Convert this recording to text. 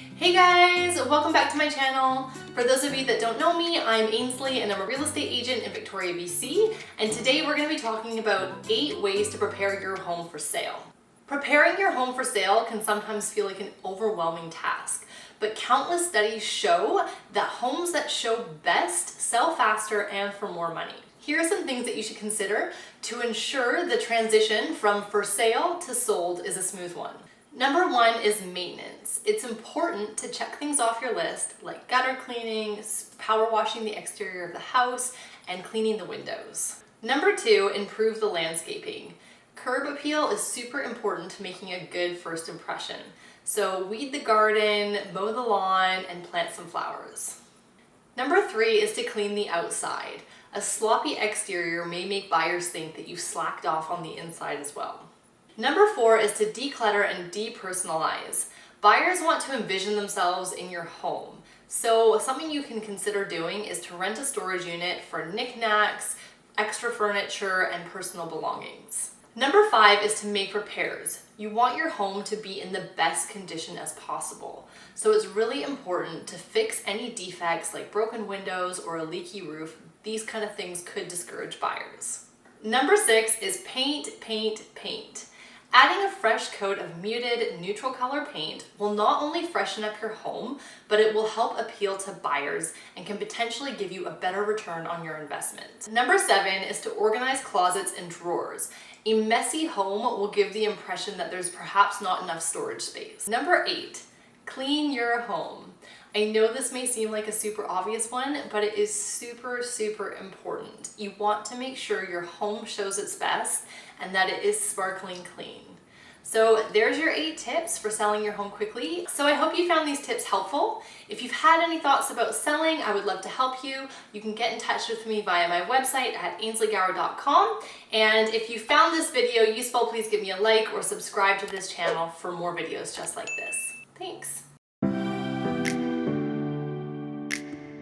Hey guys, welcome back to my channel. For those of you that don't know me, I'm Ainsley and I'm a real estate agent in Victoria, BC. And today we're going to be talking about 8 ways to prepare your home for sale. Preparing your home for sale can sometimes feel like an overwhelming task, but countless studies show that homes that show best sell faster and for more money. Here are some things that you should consider to ensure the transition from for sale to sold is a smooth one. Number 1 is maintenance. It's important to check things off your list like gutter cleaning, power washing the exterior of the house, and cleaning the windows. Number 2, improve the landscaping. Curb appeal is super important to making a good first impression. So weed the garden, mow the lawn, and plant some flowers. Number 3 is to clean the outside. A sloppy exterior may make buyers think that you've slacked off on the inside as well. Number 4 is to declutter and depersonalize. Buyers want to envision themselves in your home. So something you can consider doing is to rent a storage unit for knickknacks, extra furniture, and personal belongings. Number 5 is to make repairs. You want your home to be in the best condition as possible. So it's really important to fix any defects like broken windows or a leaky roof. These kind of things could discourage buyers. Number 6 is paint, paint, paint. Adding a fresh coat of muted, neutral color paint will not only freshen up your home, but it will help appeal to buyers and can potentially give you a better return on your investment. Number 7 is to organize closets and drawers. A messy home will give the impression that there's perhaps not enough storage space. Number 8, clean your home. I know this may seem like a super obvious one, but it is super, super important. You want to make sure your home shows its best and that it is sparkling clean. So there's your 8 tips for selling your home quickly. So I hope you found these tips helpful. If you've had any thoughts about selling, I would love to help you. You can get in touch with me via my website at ainsleygower.com. And if you found this video useful, please give me a like or subscribe to this channel for more videos just like this. Thanks.